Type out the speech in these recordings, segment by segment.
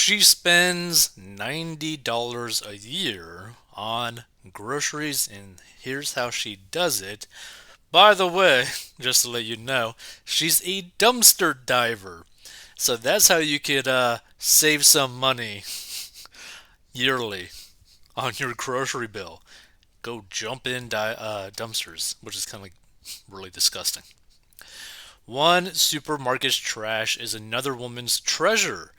She spends $90 a year on groceries, and here's how she does it. By the way, just to let you know, she's a dumpster diver. So that's how you could save some money yearly on your grocery bill. Go jump in dumpsters, which is kind of like really disgusting. One supermarket's trash is another woman's treasure.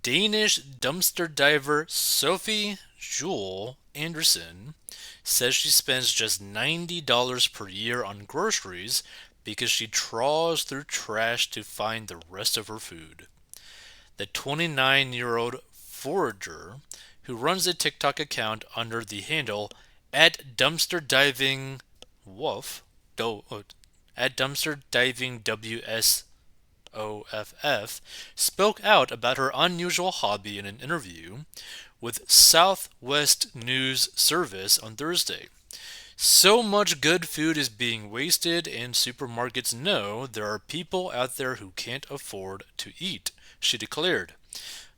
Danish dumpster diver Sophie Jewel Anderson says she spends just $90 per year on groceries because she trawls through trash to find the rest of her food. The 29-year-old forager, who runs a TikTok account under the handle at dumpster diving woof, at dumpster diving WSOFF, spoke out about her unusual hobby in an interview with Southwest News Service on Thursday. So much good food is being wasted, and supermarkets know there are people out there who can't afford to eat, she declared.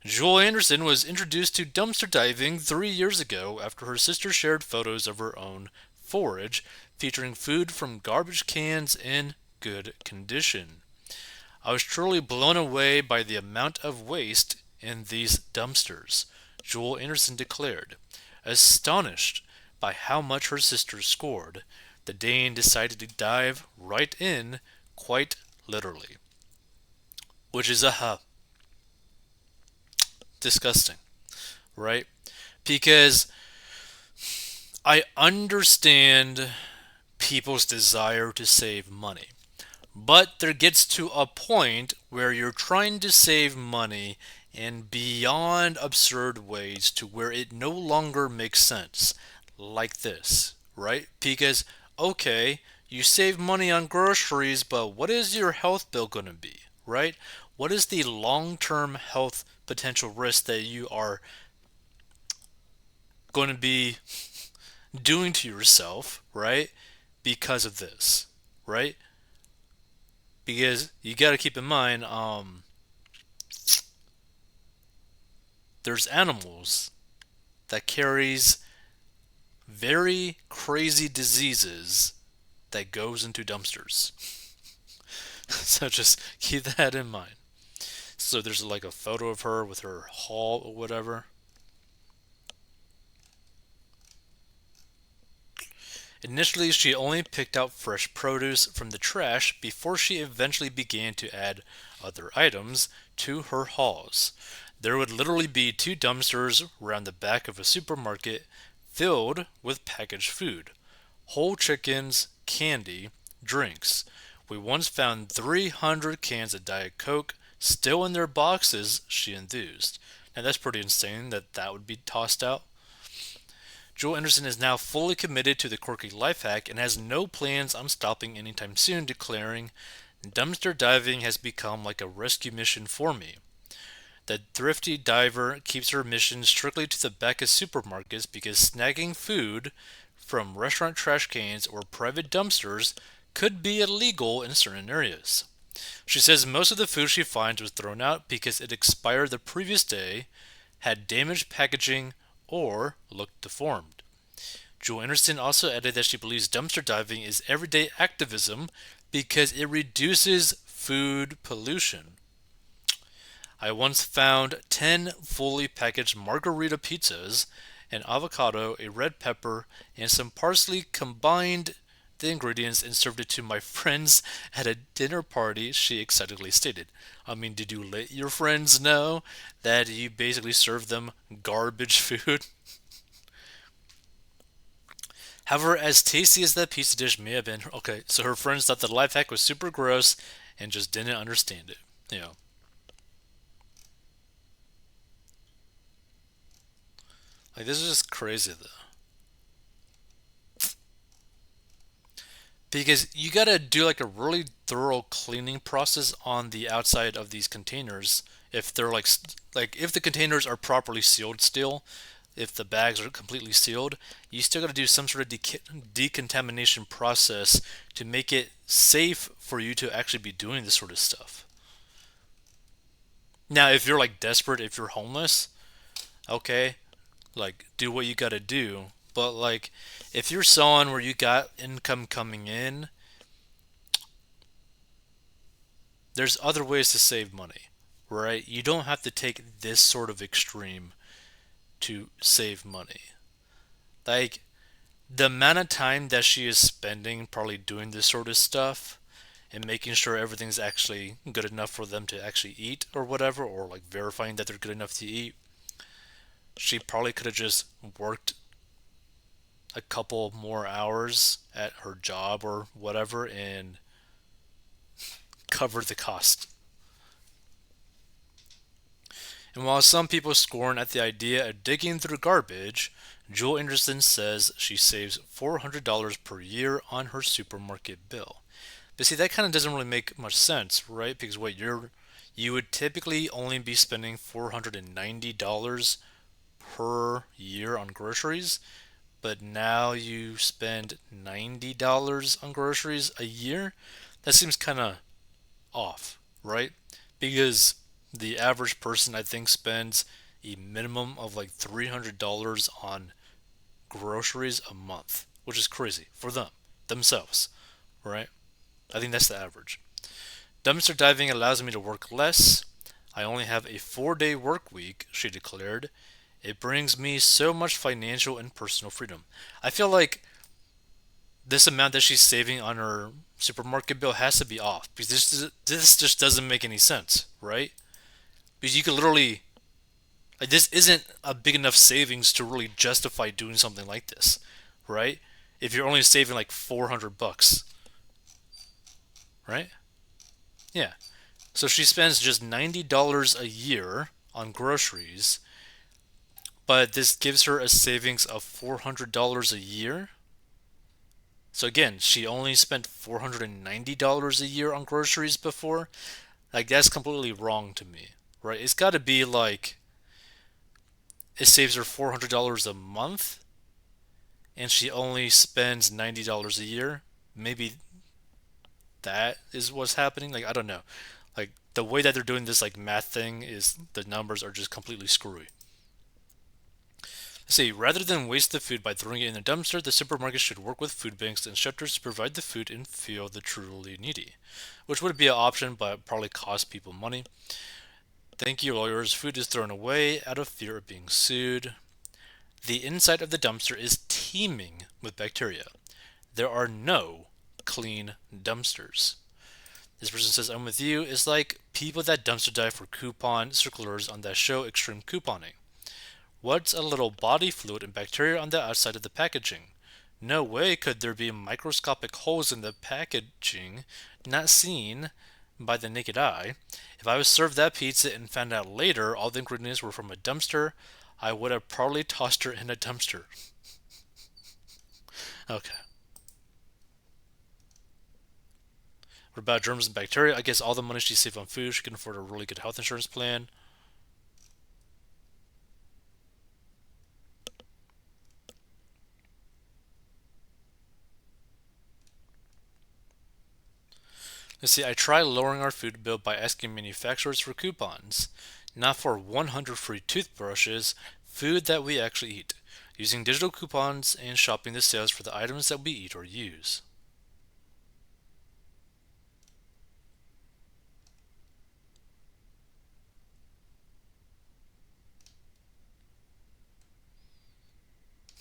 Jewel Anderson was introduced to dumpster diving 3 years ago after her sister shared photos of her own forage featuring food from garbage cans in good condition. I was truly blown away by the amount of waste in these dumpsters, Jewel Anderson declared. Astonished by how much her sister scored, the Dane decided to dive right in, quite literally. Which is disgusting, right? Because I understand people's desire to save money. But there gets to a point where you're trying to save money in beyond absurd ways to where it no longer makes sense. Like this, right? Because, okay, you save money on groceries, but what is your health bill going to be, right? What is the long term health potential risk that you are going to be doing to yourself, right? Because of this, right? Because you got to keep in mind, there's animals that carries very crazy diseases that goes into dumpsters. So just keep that in mind. So there's like a photo of her with her haul or whatever. Initially, she only picked out fresh produce from the trash before she eventually began to add other items to her hauls. There would literally be two dumpsters around the back of a supermarket filled with packaged food, whole chickens, candy, drinks. We once found 300 cans of Diet Coke still in their boxes, she enthused. Now that's pretty insane that that would be tossed out. Joel Anderson is now fully committed to the quirky life hack and has no plans on stopping anytime soon, declaring, dumpster diving has become like a rescue mission for me. The thrifty diver keeps her mission strictly to the back of supermarkets because snagging food from restaurant trash cans or private dumpsters could be illegal in certain areas. She says most of the food she finds was thrown out because it expired the previous day, had damaged packaging, or looked deformed. Jewel Anderson also added that she believes dumpster diving is everyday activism because it reduces food pollution. I once found 10 fully packaged margarita pizzas, an avocado, a red pepper, and some parsley, combined the ingredients and served it to my friends at a dinner party, she excitedly stated. I mean, did you let your friends know that you basically served them garbage food? However, as tasty as that pizza dish may have been, okay, so her friends thought the life hack was super gross and just didn't understand it. You know, like this is just crazy though. Because you gotta do like a really thorough cleaning process on the outside of these containers if they're like if the containers are properly sealed still, if the bags are completely sealed, you still got to do some sort of decontamination process to make it safe for you to actually be doing this sort of stuff. Now, if you're like desperate, if you're homeless, okay, like do what you gotta do. But like, if you're someone where you got income coming in, there's other ways to save money, right? You don't have to take this sort of extreme to save money. Like, the amount of time that she is spending probably doing this sort of stuff and making sure everything's actually good enough for them to actually eat or whatever, or like verifying that they're good enough to eat, she probably could have just worked a couple more hours at her job or whatever and covered the cost. And while some people scorn at the idea of digging through garbage, Jewel Anderson says she saves $400 per year on her supermarket bill. But see, that kind of doesn't really make much sense, right? Because you would typically only be spending $490 per year on groceries, but now you spend $90 on groceries a year. That seems kind of off, right? Because the average person, I think, spends a minimum of like $300 on groceries a month, which is crazy for themselves, right? I think that's the average. Dumpster diving allows me to work less. I only have a 4-day work week, she declared. It brings me so much financial and personal freedom. I feel like this amount that she's saving on her supermarket bill has to be off because this just doesn't make any sense, right? Because you could literally, like, this isn't a big enough savings to really justify doing something like this, right? If you're only saving like $400, right? Yeah. So she spends just $90 a year on groceries, but this gives her a savings of $400 a year. So again, she only spent $490 a year on groceries before. Like, that's completely wrong to me, right? It's got to be like it saves her $400 a month and she only spends $90 a year. Maybe that is what's happening. Like, I don't know. Like, the way that they're doing this like math thing is the numbers are just completely screwy. Let's see, rather than waste the food by throwing it in a dumpster, the supermarket should work with food banks and shelters to provide the food and feel the truly needy, which would be an option but probably cost people money. Thank you, lawyers. Food is thrown away out of fear of being sued. The inside of the dumpster is teeming with bacteria. There are no clean dumpsters. This person says, I'm with you. It's like people that dumpster dive for coupon circulars on that show Extreme Couponing. What's a little body fluid and bacteria on the outside of the packaging? No way could there be microscopic holes in the packaging not seen by the naked eye. If I was served that pizza and found out later all the ingredients were from a dumpster, I would have probably tossed her in a dumpster. Okay. What about germs and bacteria? I guess all the money she saved on food, she can afford a really good health insurance plan. Let's see, I try lowering our food bill by asking manufacturers for coupons, not for 100 free toothbrushes, food that we actually eat, using digital coupons and shopping the sales for the items that we eat or use.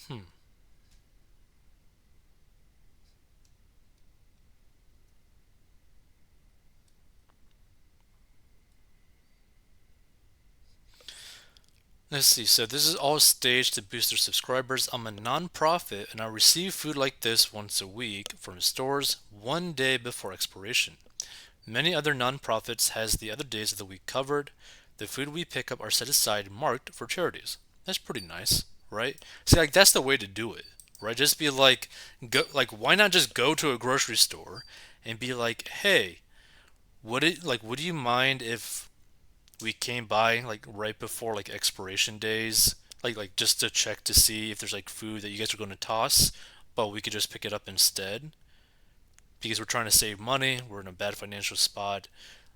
Hmm. Let's see. So this is all staged to boost their subscribers. I'm a non-profit and I receive food like this once a week from stores 1 day before expiration. Many other non-profits has the other days of the week covered. The food we pick up are set aside marked for charities. That's pretty nice, right? See, like that's the way to do it, right? Just be like, go, like why not just go to a grocery store and be like, hey, would you mind if we came by like right before like expiration days, like just to check to see if there's like food that you guys are going to toss, but we could just pick it up instead because we're trying to save money. We're in a bad financial spot.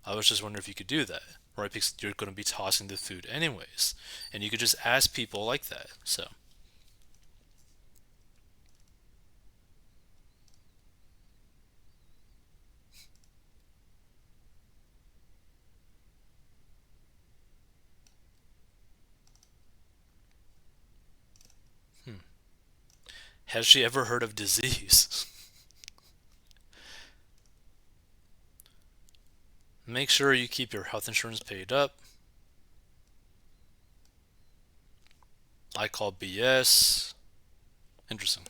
I was just wondering if you could do that. right? Because you're going to be tossing the food anyways. And you could just ask people like that. So, hmm. Has she ever heard of disease? Make sure you keep your health insurance paid up. I call BS. Interesting.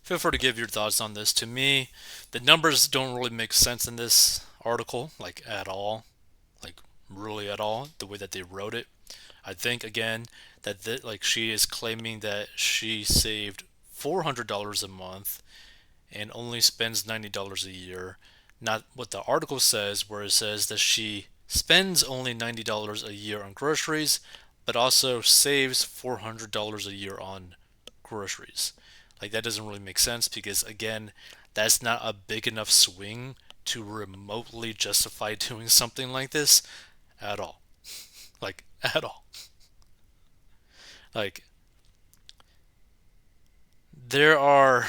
Feel free to give your thoughts on this. To me, the numbers don't really make sense in this article, like at all, like really at all, the way that they wrote it. I think again that like she is claiming that she saved $400 a month and only spends $90 a year. Not what the article says, where it says that she spends only $90 a year on groceries, but also saves $400 a year on groceries. Like, that doesn't really make sense because, again, that's not a big enough swing to remotely justify doing something like this at all. Like, at all. Like, there are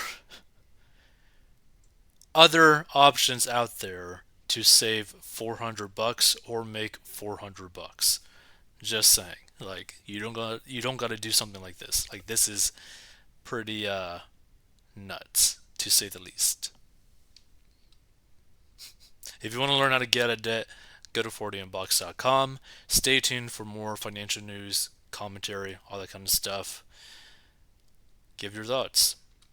other options out there to save 400 bucks or make 400 bucks. Just saying. Like, you don't got to do something like this. Like, this is pretty nuts to say the least. If you want to learn how to get out of debt, go to 40inbox.com. Stay tuned for more financial news, commentary, all that kind of stuff. Give your thoughts.